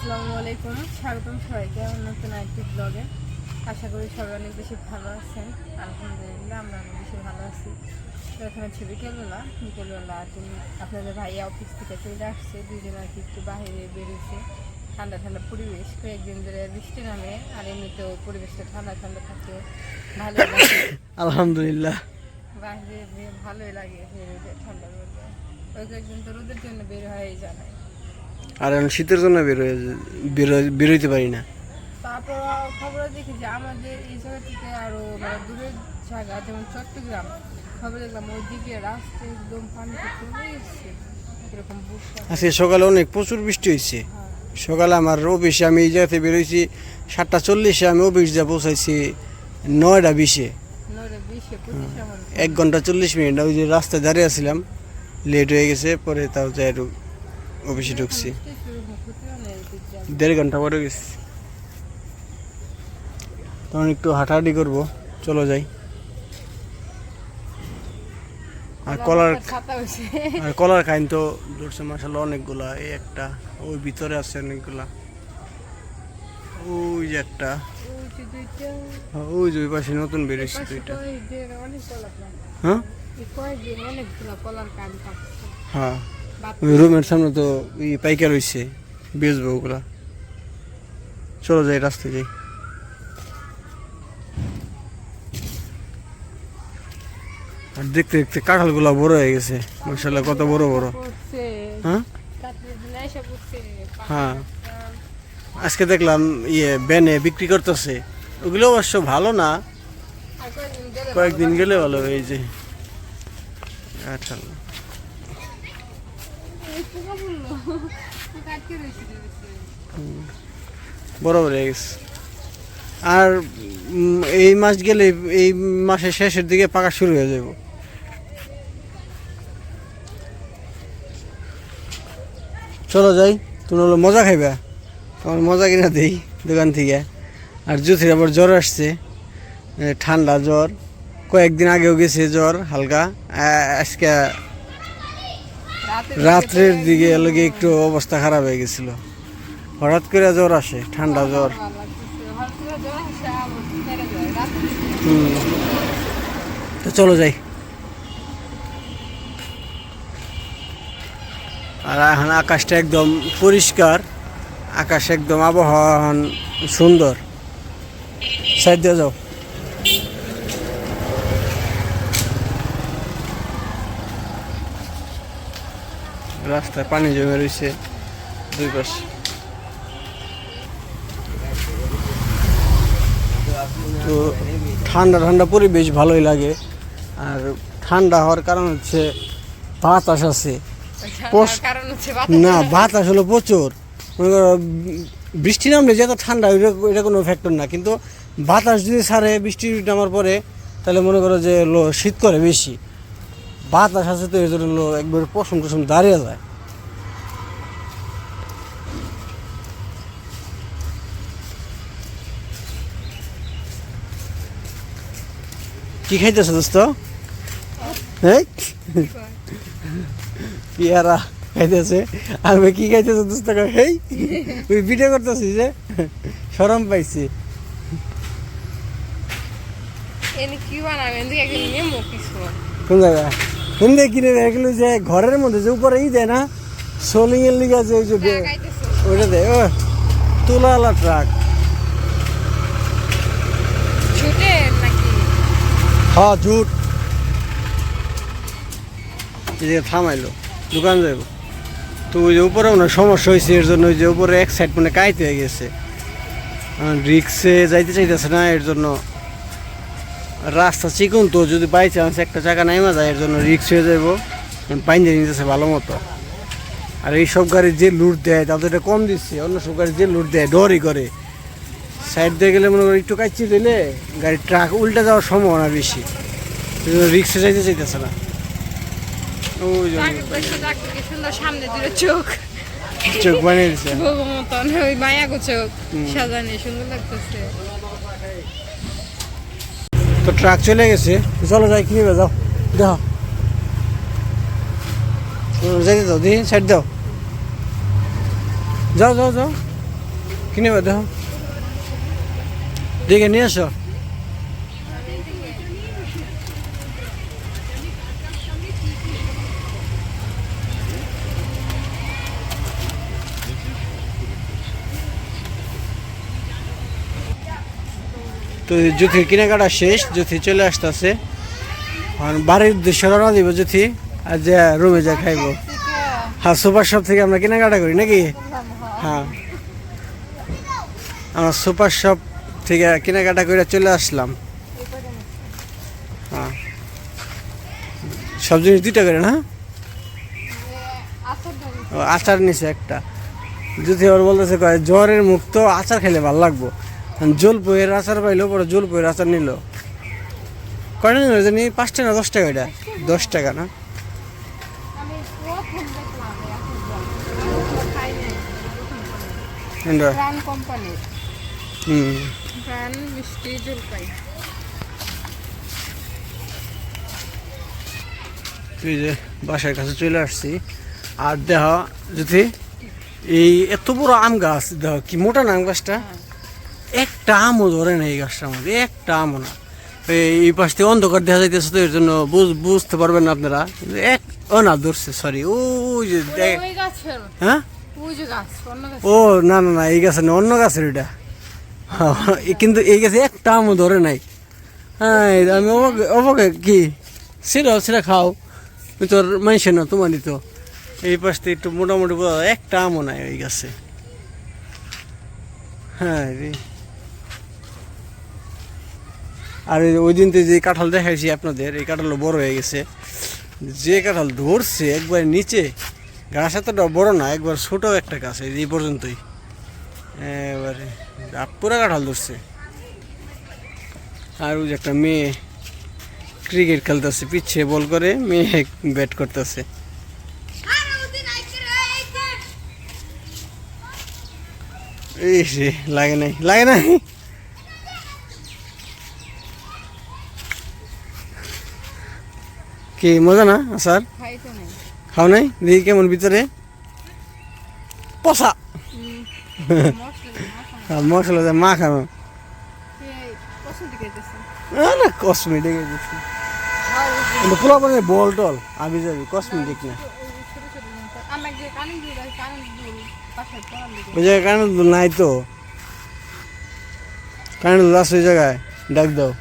আসসালামু আলাইকুম, স্বাগতম সবাইকে আমার নতুন আরেকটি ব্লগে। আশা করি সবাই অনেক বেশি ভালো আছেন। আলহামদুলিল্লাহ আমরা অনেক বেশি ভালো আছি। তো এখানে হচ্ছে বিকেলবেলা আপনাদের ভাইয়া অফিস থেকে চলে আসছে, দুজন আর কি একটু বাইরে বেরিয়েছে। ঠান্ডা ঠান্ডা পরিবেশ, কয়েকদিন ধরে বৃষ্টি নামে, আর এমনিতেও পরিবেশটা ঠান্ডা ঠান্ডা থাকে, ভালোই লাগে। আলহামদুলিল্লাহ বাইরে ভালোই লাগে বেরোতে ঠান্ডা রোদে। ওই কয়েকদিন তো রোদের জন্য বের হয়েই যায় না। আর এখন শীতের জন্য বেরোইতে পারি না। তারপর খবরে দেখি যে আমাদের এই জায়গা থেকে আরো মানে দূরের জায়গা, যেমন চট্টগ্রাম, খবর দেখলাম ওইদিকে রাস্তা একদম পানিতে চলে এসছে, এরকম আজকে সকালে অনেক প্রচুর বৃষ্টি হয়েছে। সকালে আমার অফিসে আমি এই জায়গাতে বেরোইছি 7:40, আমি অফিস যা পৌঁছাইছি 9:20। 1 ঘন্টা 40 মিনিট ওই যে রাস্তায় দাঁড়িয়ে আসছিলাম, লেট হয়ে গেছে। পরে তাও যাই একটু অফিসে ঢুকছি, 1.5 ঘন্টা পরে গেছি। তখন একটু হাঁটাহাঁটি করবো, চলো যাই। আর কলার খাইন তো ধরছে মাশাআল্লাহ অনেকগুলা। এই একটা, ওই ভিতরে আছে অনেকগুলা, ওই যে একটা, ওই যে ওই পাশে নতুন বেরিয়েছে দুইটা। হ্যাঁ হ্যাঁ, ওই রুমের সামনে তো পাইকার হয়েছে, বেচবো ওগুলা। চলো যাই, রাস্তায় যাই। আর দেখতে দেখতে কাঁঠালগুলা বড় হয়ে গেছে মাশাআল্লাহ, কত বড় বড়। হ্যাঁ হ্যাঁ, আজকে দেখলাম ব্যানে বিক্রি করতেছে। ওগুলো অবশ্য ভালো না, কয়েকদিন গেলে ভালো। এই যে কাঁঠাল বড় বড় হয়ে গেছে। আর এই মাস গেলে, এই মাসের শেষের দিকে পাকা শুরু হয়ে যাব। চলো যাই, তুমি হলো মজা খাইবা, তোমার মজা কিনা দেই দোকান থেকে। আর জুথির আবার জ্বর আসছে, ঠান্ডা জ্বর। কয়েকদিন আগেও গেছে জ্বর হালকা। আজকে রাত্রের দিকে লগে একটু অবস্থা খারাপ হয়ে গেছিল। হঠাৎ করে জ্বর আসে, ঠান্ডা জ্বর। তো চলো যাই। আর এখন আকাশটা একদম পরিষ্কার, আকাশ একদম, আবহাওয়া সুন্দর। সাইড দিয়ে যাও। রাস্তায় পানি জমে রয়েছে দুই পাশে। তো ঠান্ডা ঠান্ডা পরিবেশ ভালোই লাগে। আর ঠান্ডা হওয়ার কারণ হচ্ছে বাতাস আছে না, বাতাস হলো প্রচুর। বৃষ্টি নামলে যে এত ঠান্ডা, এটা কোনো ফ্যাক্টর না। কিন্তু বাতাস যদি ছাড়ে বৃষ্টি নামার পরে, তাহলে মনে করো যে শীত করে বেশি। বাতাস আছে তো, এর জন্য একবার পশম টসম দাঁড়িয়ে যায়। কি খাইতেছো দোস্ত? হ্যাঁ, পেয়ারা খাইতেছে। আমি কি খাইতেছো দোস্ত? হেই, ওই ভিডিও করতেছি যে শরম পাইছি। কোন জায়গা হিন্দি কিনে এগুলো যে ঘরের মধ্যে যে উপরে দেয় না, সোলিং এর লিগা যে ওইটা দেয়, ও তুলাওয়ালা ট্রাক। হ্যাঁ জুট। থামাইলো, দোকান যাইব। তো ওই যে উপরে ওনার সমস্যা হয়েছে, এর জন্য ওই যে উপরে এক সাইড মানে কাইতে হয়ে গেছে, রিক্সে যাইতে চাইতেছে না। এর জন্য রাস্তা চিকন তো, যদি বাই চান্স একটা জায়গা নাইমা যায়, এর জন্য রিক্স হয়ে যাইব, পাইন দিয়ে নিতেছে ভালো মতো। আর এই সব গাড়ি যে লুট দেয় তাদের এটা কম দিচ্ছে, অন্য সব গাড়ি যে লুট দেয় ডরই করে। সাইড দিয়ে গেলে মনে করি একটু কাইচি দিলে গাড়ির ট্রাক উল্টে যাওয়ার সম্ভাবনা বেশি, রিক্সে যাইতে চাইতেছে না। চোখ বানিয়ে দিচ্ছে, তো ট্রাক চলে গেছে। চলো যাই, কি নিবে? যাও, দেখো যাইতে দাও, দিই সাইড দাও, যাও যাও যাও। কিনে দেখো দেখে নিয়ে আসো। তো জ্যোতির কেনাকাটা শেষ, জ্যোতি চলে আসতেছে আর বাড়ির উদ্দেশ্যে রওনা দিব জ্যোতি, আর যে রুমে যা খাইব। হ্যাঁ, সুপার শপ থেকে আমরা কেনাকাটা করি নাকি? হ্যাঁ, আমরা সুপার শপ থেকে কেনাকাটা করে চলে আসলাম। হ্যাঁ, সব জিনিস 2টা করে না? ও, আচার নিছে একটা। যদি ওর বলতেছে কয় জ্বরের মুখ তো আচার খেলে ভালো লাগবো, জলপইয়ের আচার পাইলো, পরে জলপইয়ের আচার নিল। কয়টা নিল জানি? 5 টাকা না 10 টাকা? এটা 10 টাকা না? তুই যে বাসার কাছে চলে আসছি, আর দেখ যদি এই এত বড় আম গাছ, দেখ কি মোটা না আম গাছটা, একটা আমও ধরে না এই গাছটার মধ্যে, একটা আমও না। এই পাশ থেকে অন্ধকার দেখা যাইতেছে, তো এর জন্য বুঝতে পারবেন না আপনারা। ও না ধরছে, সরি, ওই যে হ্যাঁ, ও না না না, এই গাছের না, অন্য গাছের এটা। কিন্তু এই গাছে একটা আমও ধরে নাই। হ্যাঁ, আমি অবাকে কি সেটা খাও, তোর মাইসে না, তোমারই তো। এই পাশ থেকে একটু মোটামুটি একটা আমও নাই ওই গাছে। হ্যাঁ রে, আর ওই দিন তো যে কাঁঠাল দেখাইছি আপনাদের, এই কাঁঠালও বড় হয়ে গেছে। যে কাঁঠাল ধরছে একবার নিচে, গাছ এতটা বড় না, একবার ছোট একটা গাছ, এই পর্যন্তই এবারে পুরা কাঁঠাল ধরছে। আর ওই যে একটা মেয়ে ক্রিকেট খেলতেছে, পিচ্ছে বল করে, মেয়ে ব্যাট করতেছে। এই রে, লাগে নাই, লাগে নাই। কি মজা না আচার? খাও নাই? দেখি কেমন ভিতরে, পচা মশলা দিয়ে মা খানো না, কসমেটিক পোলা বানিয়ে বল টল আবি যাবি, কসমেটিক না। ওই জায়গায় কারেন্ট দুল নাই তো, কারেন্ট দুল আছে ওই জায়গায়, ডাক দাও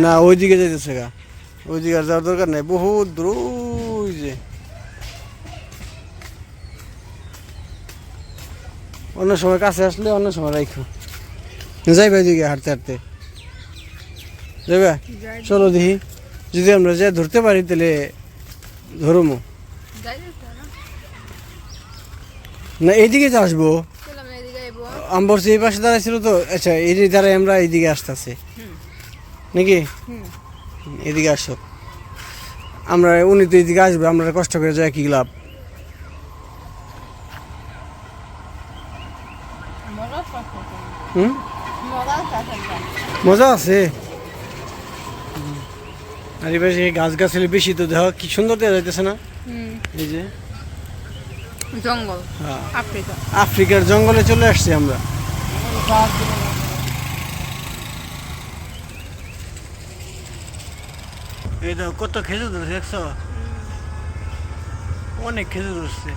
না। ওইদিকে যাইতেছে গা, ওইদিকে আর যাওয়ার দরকার নাই, বহুত দূর। ওই যে অন্য সময় কাছে আসলে, অন্য সময় রাখো, যাইবে ওইদিকে হাঁটতে হাঁটতে যাবে। চলো দেখি, যদি আমরা যা ধরতে পারি তাহলে ধরমো না। এইদিকে তো আসবো, আমি বলছি এই পাশে দাঁড়াইছিল তো। আচ্ছা, এই দ্বারাই আমরা এইদিকে আসতেছি নাকি? এদিকে আসো, আমরা উনি তো এইদিকে আসবে, আমরা কষ্ট করে যাই কি লাভ? মজা আছে। আর এবার গাছ গাছালি বেশি তো, দেখ কি সুন্দর দেওয়া যাইতেছে না? এই যে জঙ্গল, আফ্রিকার জঙ্গলে চলে আসছি আমরা। এই দেখো কত খেজুর ধরছে, দেখছো? অনেক খেজুর ধরছে।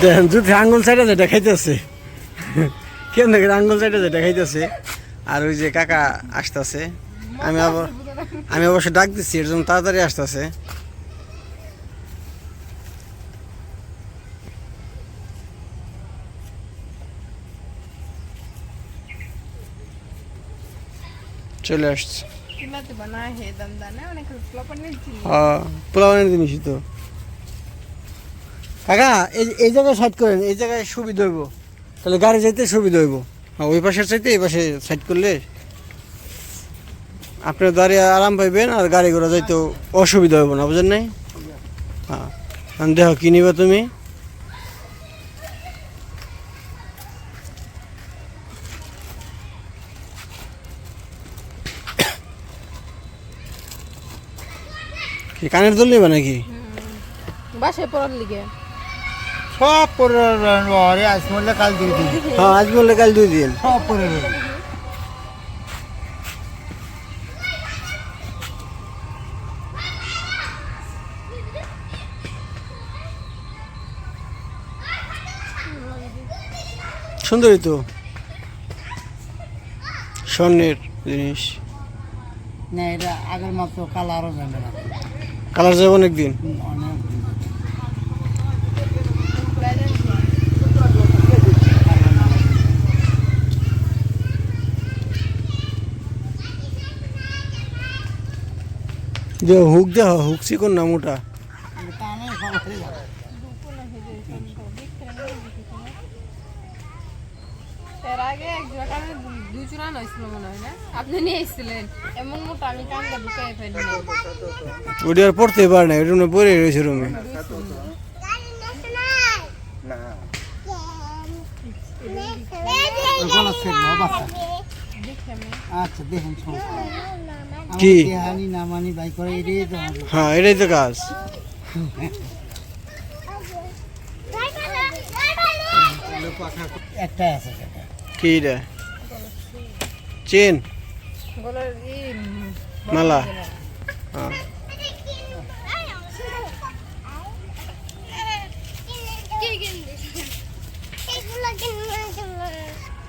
দেখেন যদি আঙ্গুল সাইডে যেটা খাইতেছে, কেন দেখেন আঙ্গুল সাইডে যেটা খাইতেছে। আর ওই যে কাকা আসতেছে, আমি অবশ্য ডাক দিচ্ছি, এর জন্য তাড়াতাড়ি আসতেছে। চলে আসছে, পোলাপানের জিনিসই তো। কাকা এই জায়গায় সাইড করেন, এই জায়গায় সুবিধা হইব, তাহলে গাড়ি যাইতে সুবিধা হইব। ওই পাশের চাইতে এই পাশে সাইড করলে আপনার দাঁড়িয়ে আরাম পাইবেন, আর গাড়ি ঘোড়া যাইতেও অসুবিধা হইব না, বুঝেন নাই? হ্যাঁ, দেখো কি নিবা তুমি? কি কানের দুল নিবা নাকি? বাসায় পড়ার লিগে সব পরে আরে আজ মরলে কাল 2 দিন হ্যাঁ আজ বললে কাল 2 দিন। সব পরে রইল। সুন্দরই তো স্বর্ণের জিনিস। না এটা আগের মাত্র কালারও যাবে না কালার যাবে অনেকদিন। অনেক যে হুক দেওয়া হুক চিকন না মোটা? টানে সবাই যাবে। এর আগে এক জোড়া কানে 2 জোড়া নইছিল মনে হয় না? আপনি নিয়ে এসেছিলেন এমন মোটা আমি কানটা ঢুকাই ফেলি নাই। ওটি আর পড়তে পারে না, রুমে পড়ে রয়েছে রুমে। গলা ছেড়ে বাচ্চা দেখে আমি আচ্ছা দেখেন সমস্যা কি? হানি না মানি বাই করে এটাই তো হ্যাঁ এটাই তো কাজ। একটাই আছে সেটা কি এটা? চেন গলার মালা? হ্যাঁ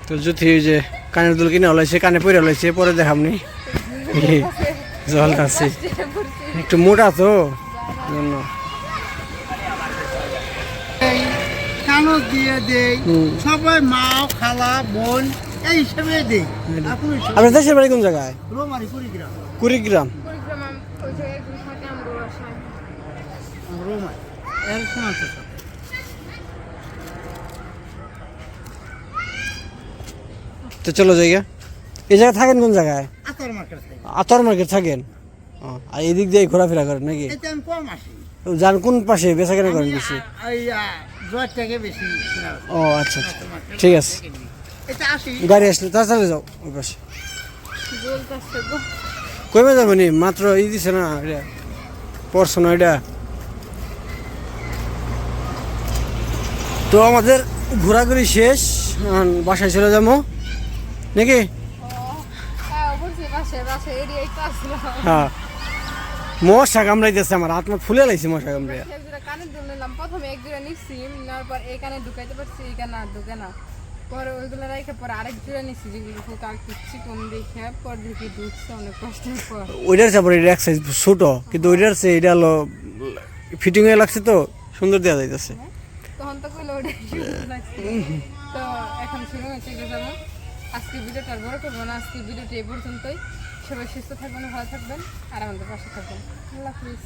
তো যদি ওই যে কানের দুল কিনে হলাইছে, কানে পরে হলাইছে, পরে দেখামনি। জল আছে একটু মোটা তো জন্য। কানো দিয়ে দেই হুম। সবাই মা খালা বোন এই হিসেবে দেই আপনি আপনার দেশের বাড়ি কোন জায়গায়? রোমারি কুড়িগ্রাম কুড়িগ্রাম। পরিক্রমা ওই যে একদিন থাকে আমরা বাসায় রোমারি এর সীমান্ত তো চলো জায়গা। এই জায়গায় থাকেন কোন জায়গায়? আতর মার্কেট থেকে আতর মার্কেট থাকেন? ও, আর এদিক দিয়ে ঘোরাফেরা করেন নাকি? এতে আমি কম আসি তো যান কোন পাশে বেচা কেনা করেন বেশি? ওই জয় থেকে বেশি কিনা আছে। ও আচ্ছা আচ্ছা ঠিক আছে। এটা আসি গাড়ি আসলে তাড়াতাড়ি যাও ওই পাশে। বলতেছে গো কমে যাবো নি মাত্র ই দিছে না এটা পড়ছো না এটা। তো আমাদের ঘোরাঘুরি শেষ, এখন বাসায় চলে যাবো নাকি? হ্যাঁ অবশ্যই বাসায় বাসায় এরিয়াই তো আসলাম হ্যাঁ মশা কামড়াইতেছে, আমার হাত মা ফুলে লাইছে মশা কামড়াইয়া। এক জোড়া কানের দুল নিলাম, প্রথমে এক জোড়া নিচ্ছি নেওয়ার পর এই কানে ঢুকাইতে পারছি, এই কানে আর ঢুকে না। পরে ওইগুলো রেখে পরে আরেক জোড়া নিচ্ছি যেগুলো খুব আর কিচ্ছু কম দেখে পর দেখি ঢুকছে অনেক কষ্টের পর। ওইটার চাপড় এটা এক সাইজ ছোট, কিন্তু ওইটার চেয়ে এটা হলো ফিটিং হয়ে লাগছে তো সুন্দর দেওয়া যাইতেছে। তখন তো কইলো ওটাই সুন্দর লাগছে। তো এখন শুরু হয়েছে যাবো। আজকে ভিডিওটা আর বড় করবো না, আজকে ভিডিওটা এই পর্যন্তই। সবাই সুস্থ থাকবেন, ভালো থাকবেন আর আমাদের পাশে থাকবেন। আল্লাহ হাফিজ।